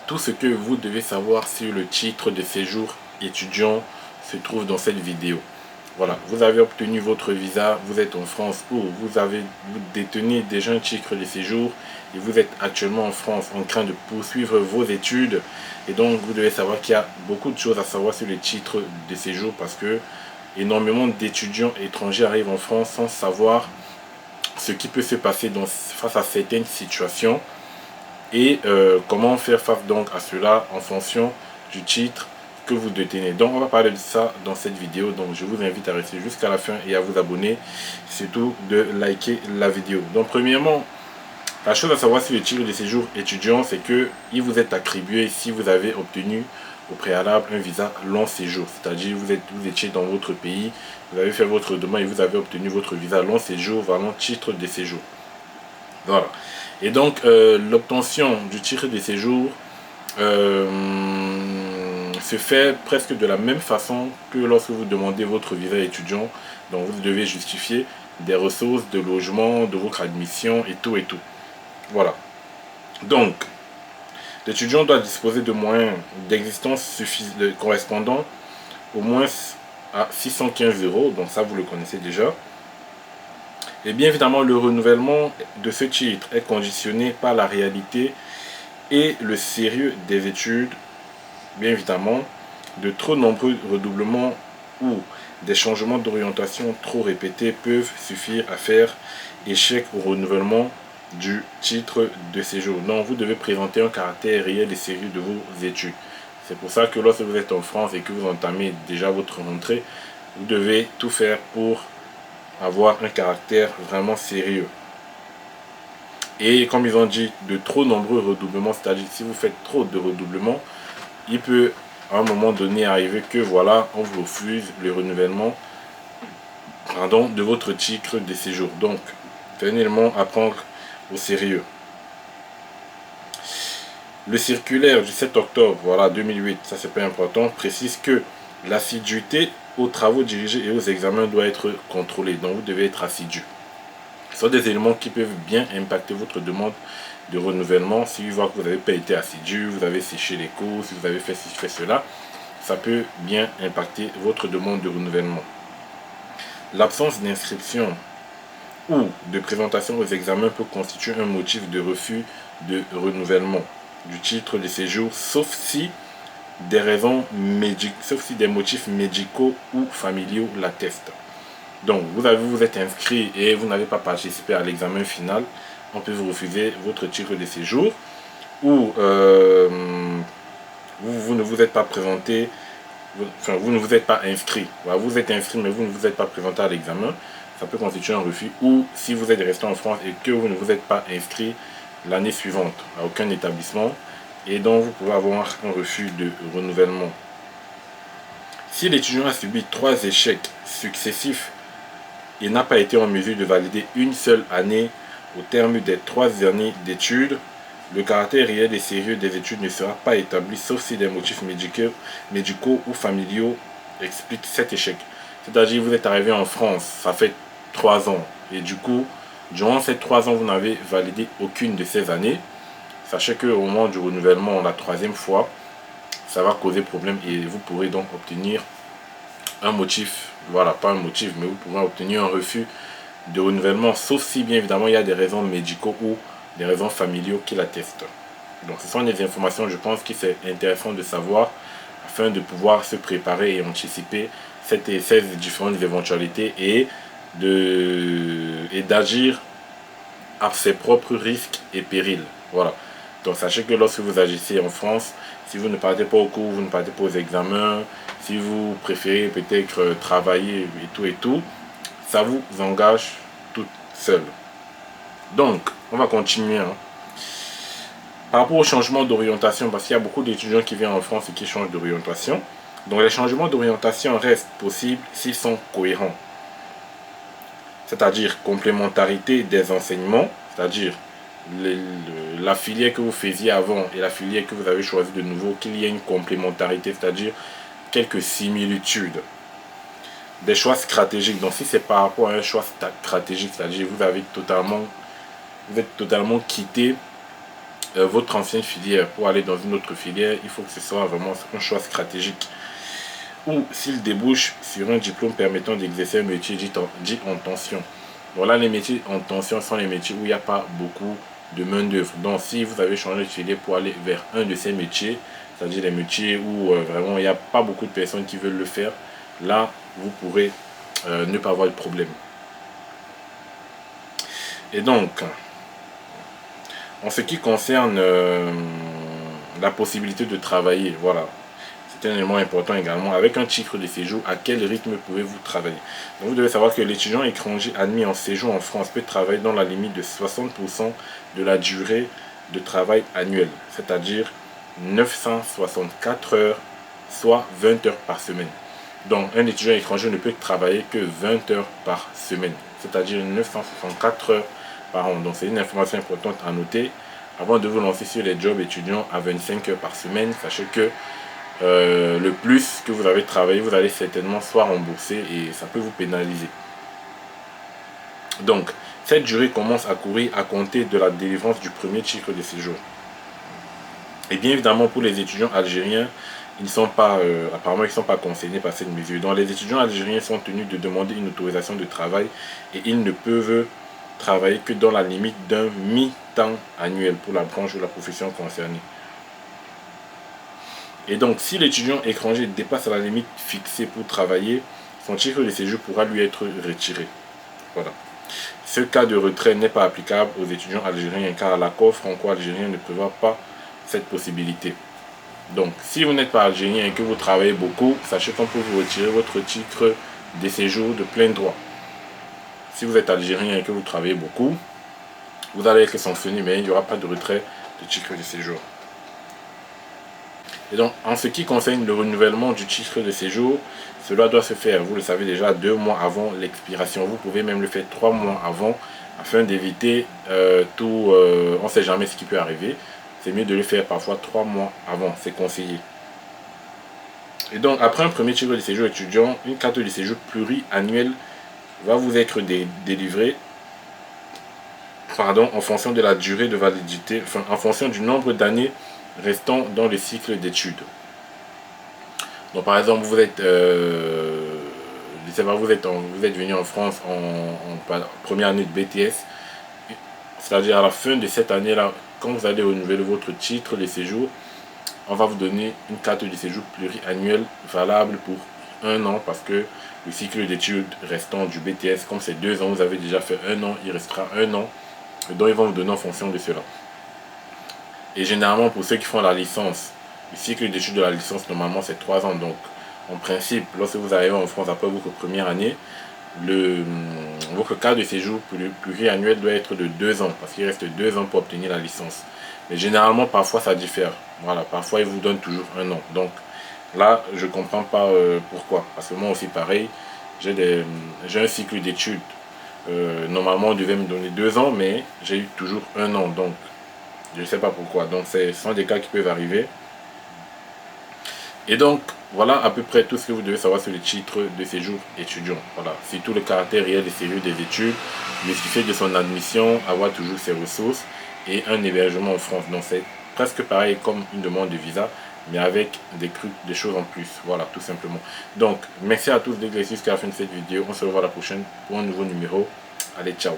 Tout ce que vous devez savoir sur le titre de séjour étudiant se trouve dans cette vidéo. Voilà, vous avez obtenu votre visa, vous êtes en France ou vous détenez déjà un titre de séjour et vous êtes actuellement en France en train de poursuivre vos études. Et donc vous devez savoir qu'il y a beaucoup de choses à savoir sur le titre de séjour parce que énormément d'étudiants étrangers arrivent en France sans savoir ce qui peut se passer face à certaines situations et comment faire face donc à cela en fonction du titre que vous détenez. Donc on va parler de ça dans cette vidéo, donc je vous invite à rester jusqu'à la fin et à vous abonner, surtout de liker la vidéo. Donc premièrement, la chose à savoir sur le titre de séjour étudiant, c'est que il vous est attribué si vous avez obtenu au préalable un visa long séjour, c'est-à-dire vous étiez dans votre pays, vous avez fait votre demande et vous avez obtenu votre visa long séjour, vraiment titre de séjour. Voilà. Et donc l'obtention du titre de séjour se fait presque de la même façon que lorsque vous demandez votre visa étudiant. Donc vous devez justifier des ressources, de logement, de votre admission et tout et tout. Voilà. Donc l'étudiant doit disposer de moyens d'existence correspondant au moins à 615 €. Donc ça vous le connaissez déjà. Et bien évidemment, le renouvellement de ce titre est conditionné par la réalité et le sérieux des études. Bien évidemment, de trop nombreux redoublements ou des changements d'orientation trop répétés peuvent suffire à faire échec au renouvellement du titre de séjour. Donc, vous devez présenter un caractère réel et sérieux de vos études. C'est pour ça que lorsque vous êtes en France et que vous entamez déjà votre rentrée, vous devez tout faire pour avoir un caractère vraiment sérieux. Et comme ils ont dit, de trop nombreux redoublements, c'est-à-dire si vous faites trop de redoublements, il peut à un moment donné arriver que voilà, on vous refuse le renouvellement de votre titre de séjour. Donc, c'est un élément à prendre au sérieux. Le circulaire du 7 octobre voilà, 2008, ça c'est pas important, précise que l'assiduité aux travaux dirigés et aux examens doit être contrôlée. Donc vous devez être assidu. Ce sont des éléments qui peuvent bien impacter votre demande de renouvellement. Si vous voyez que vous n'avez pas été assidu, vous avez séché les cours, si vous avez fait ci, fait cela, ça peut bien impacter votre demande de renouvellement. L'absence d'inscription ou de présentation aux examens peut constituer un motif de refus de renouvellement du titre de séjour, sauf si des motifs médicaux ou familiaux l'attestent. Donc, vous êtes inscrit et vous n'avez pas participé à l'examen final, on peut vous refuser votre titre de séjour, ou vous ne vous êtes pas présenté, vous ne vous êtes pas inscrit. Voilà, vous êtes inscrit mais vous ne vous êtes pas présenté à l'examen, ça peut constituer un refus. Ou si vous êtes resté en France et que vous ne vous êtes pas inscrit l'année suivante à aucun établissement, et donc vous pouvez avoir un refus de renouvellement. Si l'étudiant a subi 3 échecs successifs et n'a pas été en mesure de valider une seule année au terme des 3 années d'études, le caractère réel et sérieux des études ne sera pas établi sauf si des motifs médicaux ou familiaux expliquent cet échec. C'est-à-dire vous êtes arrivé en France, ça fait 3 ans et du coup, durant ces 3 ans, vous n'avez validé aucune de ces années. Sachez qu'au moment du renouvellement, la 3e fois, ça va causer problème et vous pourrez donc obtenir un motif, voilà, pas un motif, mais vous pourrez obtenir un refus de renouvellement, sauf si bien évidemment il y a des raisons médicaux ou des raisons familiaux qui l'attestent. Donc ce sont des informations, je pense, que c'est intéressant de savoir afin de pouvoir se préparer et anticiper ces différentes éventualités et d'agir à ses propres risques et périls. Voilà. Donc sachez que lorsque vous agissez en France, si vous ne partez pas au cours, vous ne partez pas aux examens, si vous préférez peut-être travailler et tout, ça vous engage toute seule. Donc, on va continuer. Par rapport au changement d'orientation, parce qu'il y a beaucoup d'étudiants qui viennent en France et qui changent d'orientation. Donc les changements d'orientation restent possibles s'ils sont cohérents. C'est-à-dire complémentarité des enseignements, c'est-à-dire la filière que vous faisiez avant et la filière que vous avez choisie de nouveau, qu'il y ait une complémentarité, c'est-à-dire quelques similitudes. Des choix stratégiques. Donc si c'est par rapport à un choix stratégique, c'est-à-dire vous êtes totalement quitté votre ancienne filière pour aller dans une autre filière, il faut que ce soit vraiment un choix stratégique. Ou s'il débouche sur un diplôme permettant d'exercer un métier dit en tension. Voilà, les métiers en tension sont les métiers où il n'y a pas beaucoup de main d'œuvre. Donc si vous avez changé de filière pour aller vers un de ces métiers, c'est-à-dire les métiers où vraiment il n'y a pas beaucoup de personnes qui veulent le faire, là vous pourrez ne pas avoir de problème. Et donc, en ce qui concerne la possibilité de travailler, voilà, c'est un élément important également. Avec un titre de séjour, à quel rythme pouvez-vous travailler? Donc vous devez savoir que l'étudiant étranger admis en séjour en France peut travailler dans la limite de 60% de la durée de travail annuel, c'est-à-dire 964 heures, soit 20 heures par semaine. Donc un étudiant étranger ne peut travailler que 20 heures par semaine, c'est-à-dire 964 heures par an. Donc c'est une information importante à noter. Avant de vous lancer sur les jobs étudiants à 25 heures par semaine, sachez que le plus que vous avez travaillé, vous allez certainement soit rembourser et ça peut vous pénaliser. Donc, cette durée commence à courir à compter de la délivrance du premier titre de séjour. Et bien évidemment, pour les étudiants algériens, ils ne sont pas, apparemment, ils ne sont pas concernés par cette mesure. Donc, les étudiants algériens sont tenus de demander une autorisation de travail et ils ne peuvent travailler que dans la limite d'un mi-temps annuel pour la branche ou la profession concernée. Et donc, si l'étudiant étranger dépasse la limite fixée pour travailler, son titre de séjour pourra lui être retiré. Voilà. Ce cas de retrait n'est pas applicable aux étudiants algériens car l'accord franco-algérien ne prévoit pas cette possibilité. Donc, si vous n'êtes pas algérien et que vous travaillez beaucoup, sachez qu'on peut vous retirer votre titre de séjour de plein droit. Si vous êtes algérien et que vous travaillez beaucoup, vous allez être sanctionné, mais il n'y aura pas de retrait de titre de séjour. Et donc, en ce qui concerne le renouvellement du titre de séjour, cela doit se faire, vous le savez déjà, 2 mois avant l'expiration. Vous pouvez même le faire 3 mois avant, afin d'éviter tout, on ne sait jamais ce qui peut arriver. C'est mieux de le faire parfois 3 mois avant, c'est conseillé. Et donc, après un premier titre de séjour étudiant, une carte de séjour pluriannuelle va vous être délivrée en fonction de la durée de validité, en fonction du nombre d'années restant dans le cycle d'études. Donc par exemple, vous êtes venu en France en première année de BTS, c'est-à-dire à la fin de cette année-là, quand vous allez renouveler votre titre de séjour, on va vous donner une carte de séjour pluriannuelle valable pour 1 an, parce que le cycle d'études restant du BTS, comme c'est 2 ans, vous avez déjà fait 1 an, il restera 1 an, donc ils vont vous donner en fonction de cela. Et généralement, pour ceux qui font la licence, le cycle d'études de la licence, normalement, c'est 3 ans. Donc, en principe, lorsque vous arrivez en France après votre première année, votre carte de séjour pluriannuel doit être de 2 ans. Parce qu'il reste 2 ans pour obtenir la licence. Mais généralement, parfois, ça diffère. Voilà, parfois, ils vous donnent toujours 1 an. Donc, là, je ne comprends pas pourquoi. Parce que moi aussi, pareil, j'ai un cycle d'études. Normalement, on devait me donner 2 ans, mais j'ai eu toujours 1 an. Donc, je ne sais pas pourquoi. Donc, ce sont des cas qui peuvent arriver. Et donc, voilà à peu près tout ce que vous devez savoir sur le titre de séjour étudiant. Voilà, surtout le caractère réel et sérieux des études, justifier de son admission, avoir toujours ses ressources et un hébergement en France. Donc, c'est presque pareil comme une demande de visa, mais avec des choses en plus. Voilà, tout simplement. Donc, merci à tous d'être restés jusqu'à la fin de cette vidéo. On se revoit la prochaine pour un nouveau numéro. Allez, ciao!